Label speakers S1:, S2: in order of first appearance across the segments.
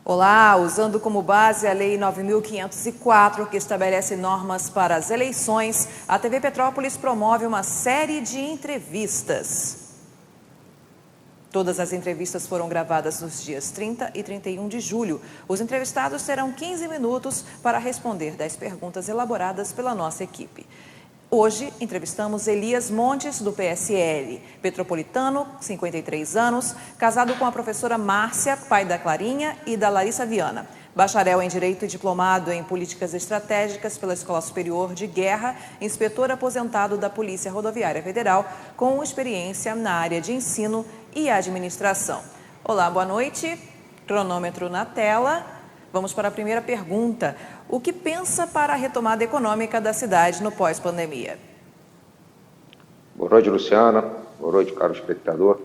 S1: Olá, usando como base a Lei 9.504, que estabelece normas para as eleições, a TV Petrópolis promove uma série de entrevistas. Todas as entrevistas foram gravadas nos dias 30 e 31 de julho. Os entrevistados terão 15 minutos para responder 10 perguntas elaboradas pela nossa equipe. Hoje, entrevistamos Elias Montes, do PSL, petropolitano, 53 anos, casado com a professora Márcia, pai da Clarinha e da Larissa Viana. Bacharel em Direito e diplomado em Políticas Estratégicas pela Escola Superior de Guerra, inspetor aposentado da Polícia Rodoviária Federal, com experiência na área de ensino e administração. Olá, boa noite. Cronômetro na tela. Vamos para a primeira pergunta. O que pensa para a retomada econômica da cidade no pós-pandemia?
S2: Boa noite, Luciana. Boa noite, caro espectador.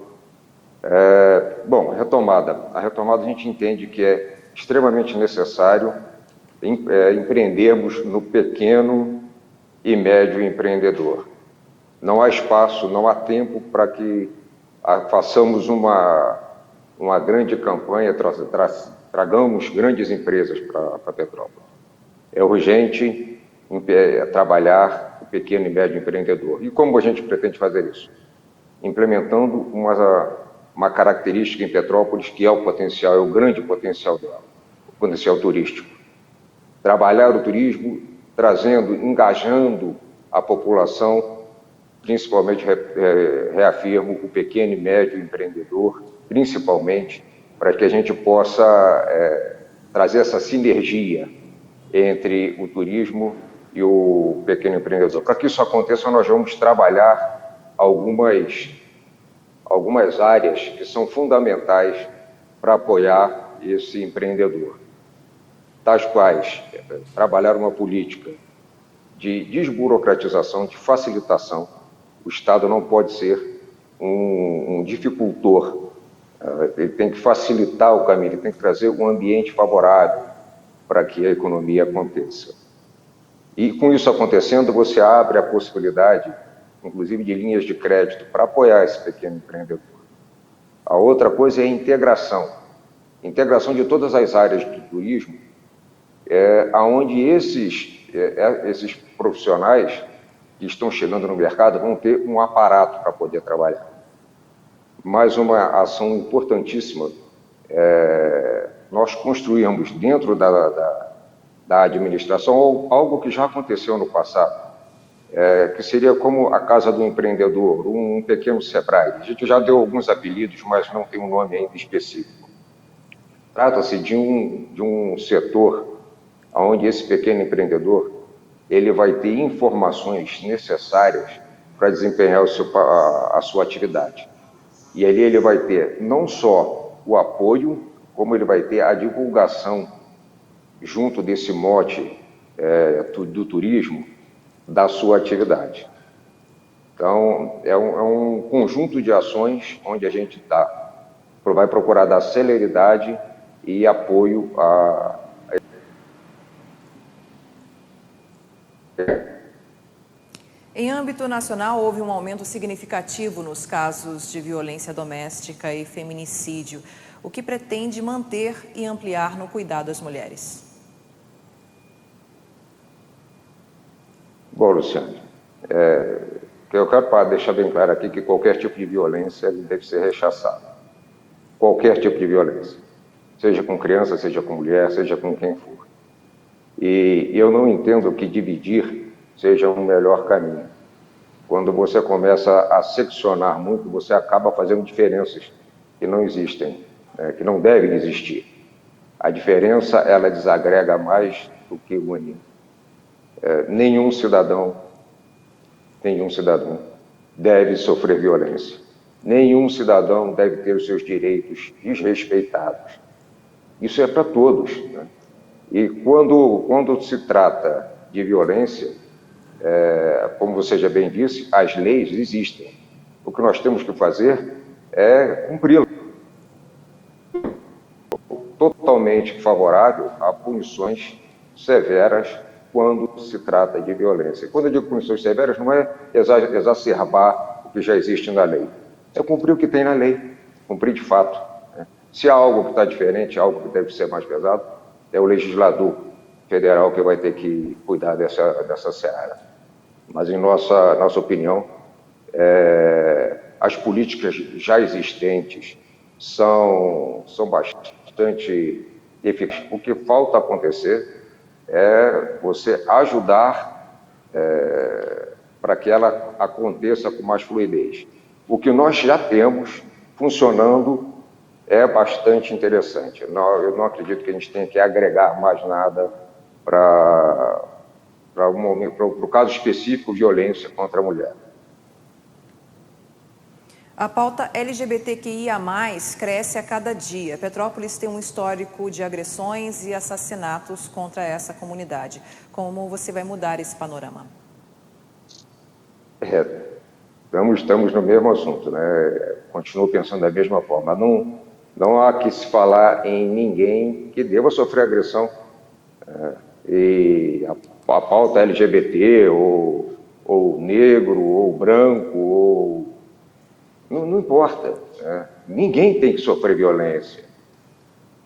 S2: Bom, a retomada a gente entende que é extremamente necessário empreendermos no pequeno e médio empreendedor. Não há espaço, não há tempo para que façamos uma grande campanha, tragamos grandes empresas para Petrópolis. É urgente trabalhar o pequeno e médio empreendedor. E como a gente pretende fazer isso? Implementando uma característica em Petrópolis que é o potencial, é o grande potencial dela, o potencial turístico. Trabalhar o turismo, engajando a população, principalmente, reafirmo, o pequeno e médio empreendedor, principalmente, para que a gente possa trazer essa sinergia entre o turismo e o pequeno empreendedor. Para que isso aconteça, nós vamos trabalhar algumas áreas que são fundamentais para apoiar esse empreendedor, tais quais trabalhar uma política de desburocratização, de facilitação. O Estado não pode ser um dificultor, ele tem que facilitar o caminho, ele tem que trazer um ambiente favorável para que a economia aconteça. E com isso acontecendo, você abre a possibilidade, inclusive, de linhas de crédito para apoiar esse pequeno empreendedor. A outra coisa é a integração de todas as áreas do turismo, onde esses profissionais que estão chegando no mercado vão ter um aparato para poder trabalhar. Mais uma ação importantíssima, nós construímos dentro da administração algo que já aconteceu no passado, que seria como a Casa do Empreendedor, um pequeno Sebrae. A gente já deu alguns apelidos, mas não tem um nome ainda específico. Trata-se de um setor onde esse pequeno empreendedor ele vai ter informações necessárias para desempenhar a sua atividade. E ali ele vai ter não só o apoio, como ele vai ter a divulgação junto desse mote do turismo da sua atividade. Então, é um conjunto de ações onde a gente vai procurar dar celeridade e apoio
S1: Em âmbito nacional, houve um aumento significativo nos casos de violência doméstica e feminicídio. O que pretende manter e ampliar no cuidado às mulheres?
S2: Bom, Luciano, eu quero deixar bem claro aqui que qualquer tipo de violência deve ser rechaçado. Qualquer tipo de violência. Seja com criança, seja com mulher, seja com quem for. E eu não entendo que dividir seja um melhor caminho. Quando você começa a seccionar muito, você acaba fazendo diferenças que não existem, que não devem existir. A diferença, ela desagrega mais do que une. Nenhum cidadão deve sofrer violência. Nenhum cidadão deve ter os seus direitos desrespeitados. Isso é para todos, né? E quando se trata de violência, como você já bem disse, as leis existem. O que nós temos que fazer é cumpri-las. Totalmente favorável a punições severas quando se trata de violência. Quando eu digo punições severas, não é exacerbar o que já existe na lei. É cumprir o que tem na lei, cumprir de fato. Se há algo que está diferente, algo que deve ser mais pesado, é o legislador federal que vai ter que cuidar dessa seara. Mas, em nossa opinião, as políticas já existentes são bastante eficazes. O que falta acontecer é você ajudar para que ela aconteça com mais fluidez. O que nós já temos funcionando é bastante interessante. Eu não acredito que a gente tenha que agregar mais nada para o caso específico, violência contra a mulher.
S1: A pauta LGBTQIA+, cresce a cada dia. Petrópolis tem um histórico de agressões e assassinatos contra essa comunidade. Como você vai mudar esse panorama?
S2: Estamos no mesmo assunto, né? Continuo pensando da mesma forma. Não há que se falar em ninguém que deva sofrer agressão. E a pauta LGBT, ou negro, ou branco, não importa, né? Ninguém tem que sofrer violência.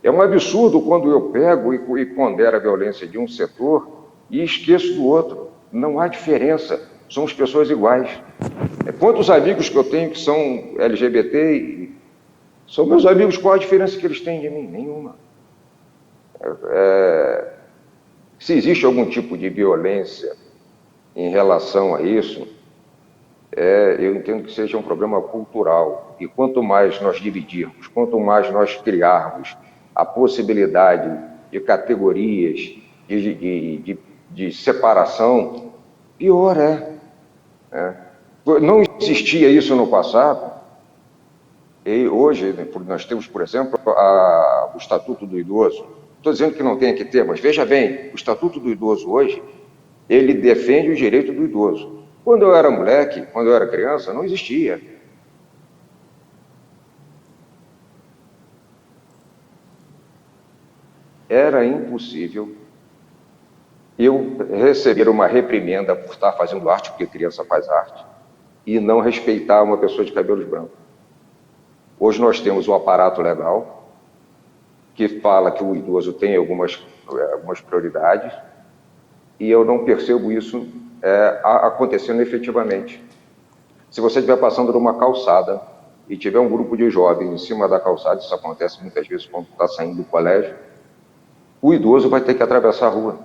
S2: É um absurdo quando eu pego e pondero a violência de um setor e esqueço do outro. Não há diferença, somos pessoas iguais. Quantos amigos que eu tenho que são LGBT são meus amigos, qual a diferença que eles têm de mim? Nenhuma. Se existe algum tipo de violência em relação a isso, eu entendo que seja um problema cultural. E quanto mais nós dividirmos, quanto mais nós criarmos a possibilidade de categorias, de separação, pior é. Não existia isso no passado. E hoje nós temos, por exemplo, o Estatuto do Idoso. Estou dizendo que não tem que ter, mas veja bem, o Estatuto do Idoso hoje, ele defende o direito do idoso. Quando eu era moleque, quando eu era criança, não existia. Era impossível eu receber uma reprimenda por estar fazendo arte, porque criança faz arte, e não respeitar uma pessoa de cabelos brancos. Hoje nós temos um aparato legal que fala que o idoso tem algumas prioridades, e eu não percebo isso acontecendo efetivamente. Se você estiver passando numa calçada e tiver um grupo de jovens em cima da calçada, isso acontece muitas vezes quando está saindo do colégio, o idoso vai ter que atravessar a rua,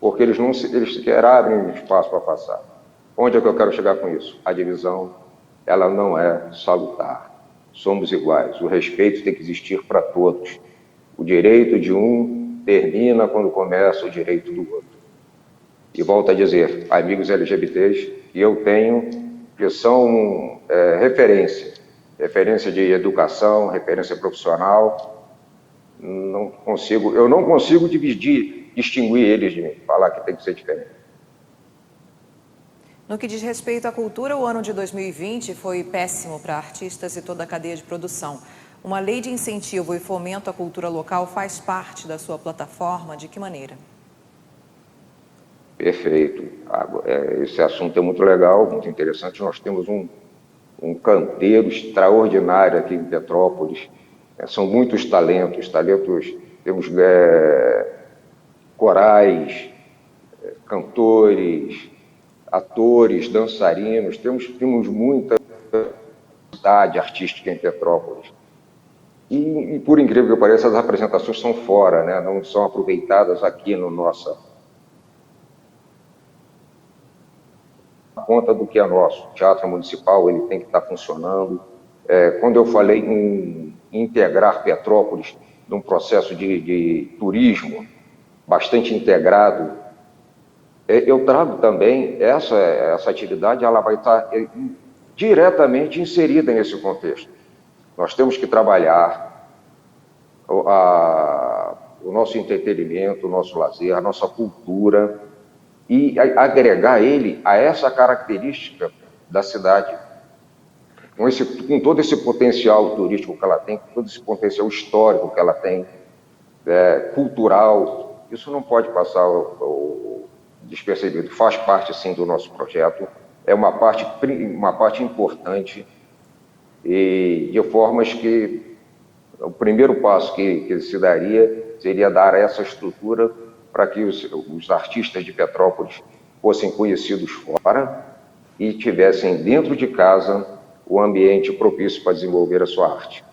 S2: porque eles sequer abrem espaço para passar. Onde é que eu quero chegar com isso? A divisão, ela não é salutar. Somos iguais. O respeito tem que existir para todos. O direito de um termina quando começa o direito do outro. E volto a dizer, amigos LGBTs que eu tenho, que são referência de educação, referência profissional, eu não consigo distinguir eles de mim, falar que tem que ser diferente.
S1: No que diz respeito à cultura, o ano de 2020 foi péssimo para artistas e toda a cadeia de produção. Uma lei de incentivo e fomento à cultura local faz parte da sua plataforma? De que maneira? Perfeito. Esse assunto é muito legal, muito interessante. Nós temos um canteiro extraordinário aqui em Petrópolis. São muitos talentos. Temos corais, cantores, atores, dançarinos. Temos muita cidade artística em Petrópolis. E por incrível que pareça, as apresentações são fora, né? Não são aproveitadas aqui no nossa conta do que é nosso. O Teatro Municipal ele tem que estar funcionando. Quando eu falei em integrar Petrópolis num processo de turismo bastante integrado, eu trago também essa atividade, ela vai estar diretamente inserida nesse contexto. Nós temos que trabalhar o nosso entretenimento, o nosso lazer, a nossa cultura, e agregar ele a essa característica da cidade, com todo esse potencial turístico que ela tem, com todo esse potencial histórico que ela tem, cultural. Isso não pode passar despercebido, faz parte sim do nosso projeto, é uma parte importante, e de formas que
S2: O primeiro passo que se daria seria dar essa estrutura para que os artistas de Petrópolis fossem conhecidos fora e tivessem dentro de casa o ambiente propício para desenvolver a sua arte.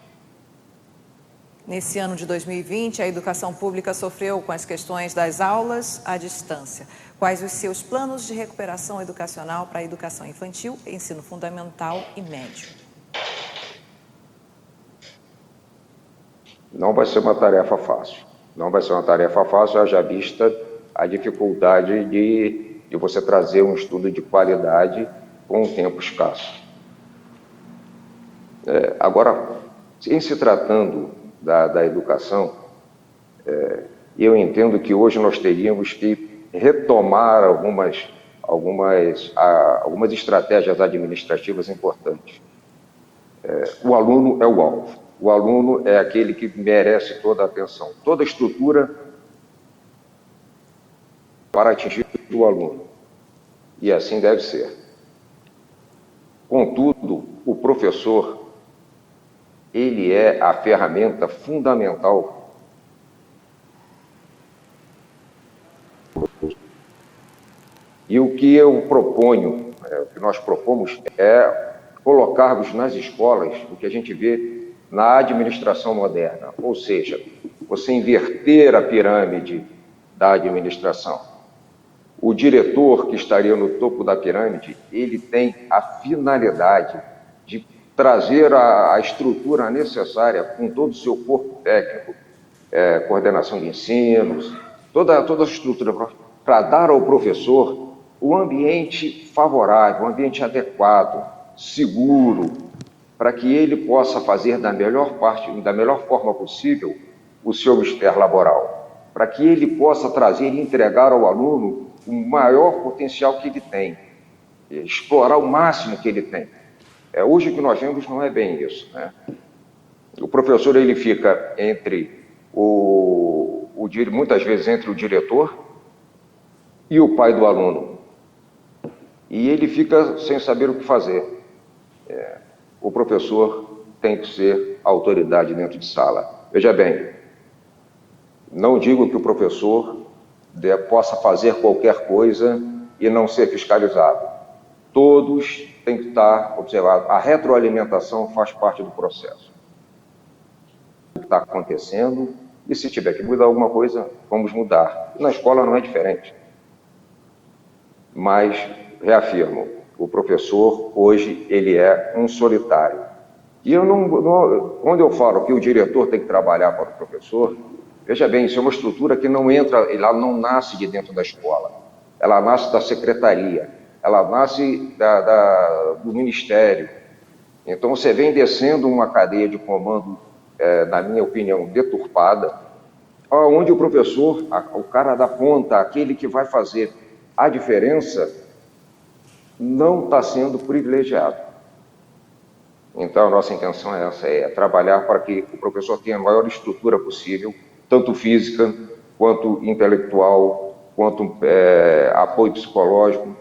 S1: Nesse ano de 2020, a educação pública sofreu com as questões das aulas à distância. Quais os seus planos de recuperação educacional para a educação infantil, ensino fundamental e médio?
S2: Não vai ser uma tarefa fácil. Não vai ser uma tarefa fácil, haja vista a dificuldade de você trazer um estudo de qualidade com um tempo escasso. Agora, em se tratando da educação, eu entendo que hoje nós teríamos que retomar algumas estratégias administrativas importantes. O aluno é o alvo, o aluno é aquele que merece toda a atenção, toda a estrutura para atingir o aluno, e assim deve ser. Contudo, o professor, ele é a ferramenta fundamental e o que eu proponho, o que nós propomos é colocarmos nas escolas o que a gente vê na administração moderna, ou seja, você inverter a pirâmide da administração. O diretor que estaria no topo da pirâmide, ele tem a finalidade de trazer a estrutura necessária com todo o seu corpo técnico, coordenação de ensinos, toda a estrutura para dar ao professor o ambiente favorável, o ambiente adequado, seguro, para que ele possa fazer da melhor forma possível o seu mister laboral, para que ele possa trazer e entregar ao aluno o maior potencial que ele tem, explorar o máximo que ele tem. Hoje o que nós vemos não é bem isso, né? O professor, ele fica entre muitas vezes entre o diretor e o pai do aluno, e ele fica sem saber o que fazer. O professor tem que ser autoridade dentro de sala. Veja bem, não digo que o professor possa fazer qualquer coisa e não ser fiscalizado. Todos têm que estar observados. A retroalimentação faz parte do processo. O que está acontecendo, e se tiver que mudar alguma coisa, vamos mudar. Na escola não é diferente. Mas, reafirmo, o professor, hoje, ele é um solitário. E quando eu falo que o diretor tem que trabalhar para o professor, veja bem, isso é uma estrutura que ela não nasce de dentro da escola. Ela nasce da secretaria, ela nasce do ministério. Então, você vem descendo uma cadeia de comando, na minha opinião, deturpada, onde o professor, o cara da ponta, aquele que vai fazer a diferença, não está sendo privilegiado. Então, a nossa intenção é essa, trabalhar para que o professor tenha a maior estrutura possível, tanto física, quanto intelectual, quanto apoio psicológico,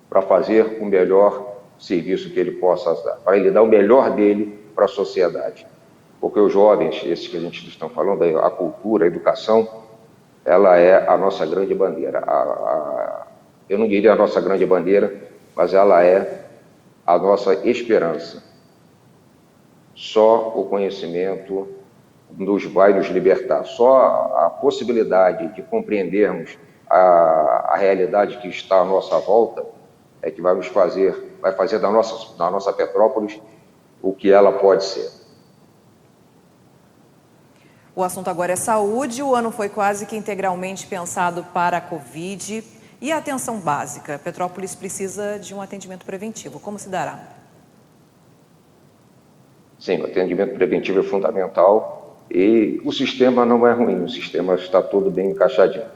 S2: para fazer o melhor serviço que ele possa dar, para ele dar o melhor dele para a sociedade. Porque os jovens, esses que a gente está falando, a cultura, a educação, ela é a nossa grande bandeira. Eu não diria a nossa grande bandeira, mas ela é a nossa esperança. Só o conhecimento vai nos libertar. Só a possibilidade de compreendermos a realidade que está à nossa volta é que vai fazer da nossa Petrópolis o que ela pode ser.
S1: O assunto agora é saúde. O ano foi quase que integralmente pensado para a Covid. E a atenção básica? Petrópolis precisa de um atendimento preventivo. Como se dará?
S2: Sim, o atendimento preventivo é fundamental e o sistema não é ruim, o sistema está todo bem encaixadinho.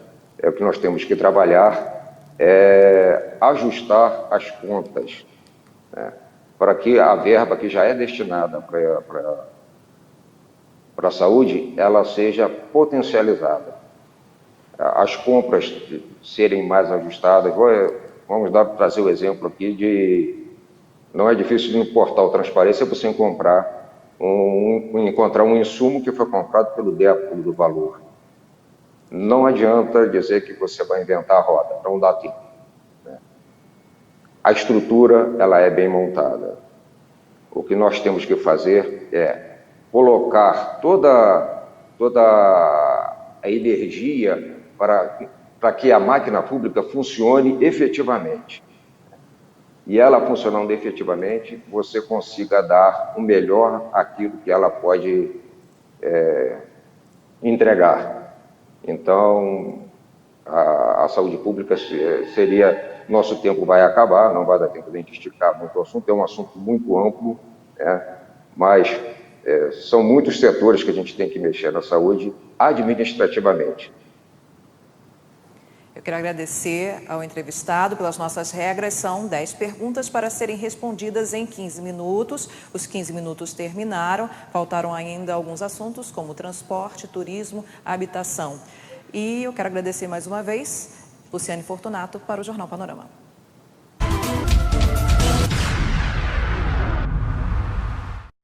S2: O que nós temos que trabalhar é ajustar as contas, né, para que a verba que já é destinada para a saúde, ela seja potencializada. As compras serem mais ajustadas. Vamos trazer o exemplo aqui não é difícil de no portal Transparência você comprar encontrar um insumo que foi comprado pelo décimo do valor. Não adianta dizer que você vai inventar a roda, não dá tempo. Né? A estrutura, ela é bem montada. O que nós temos que fazer é colocar toda a energia para que a máquina pública funcione efetivamente. E ela funcionando efetivamente, você consiga dar o melhor aquilo que ela pode entregar. Então, a saúde pública seria... Nosso tempo vai acabar, não vai dar tempo de a gente esticar muito o assunto, é um assunto muito amplo, né? Mas são muitos setores que a gente tem que mexer na saúde administrativamente.
S1: Eu quero agradecer ao entrevistado pelas nossas regras. São 10 perguntas para serem respondidas em 15 minutos. Os 15 minutos terminaram. Faltaram ainda alguns assuntos como transporte, turismo, habitação. E eu quero agradecer mais uma vez Luciane Fortunato para o Jornal Panorama.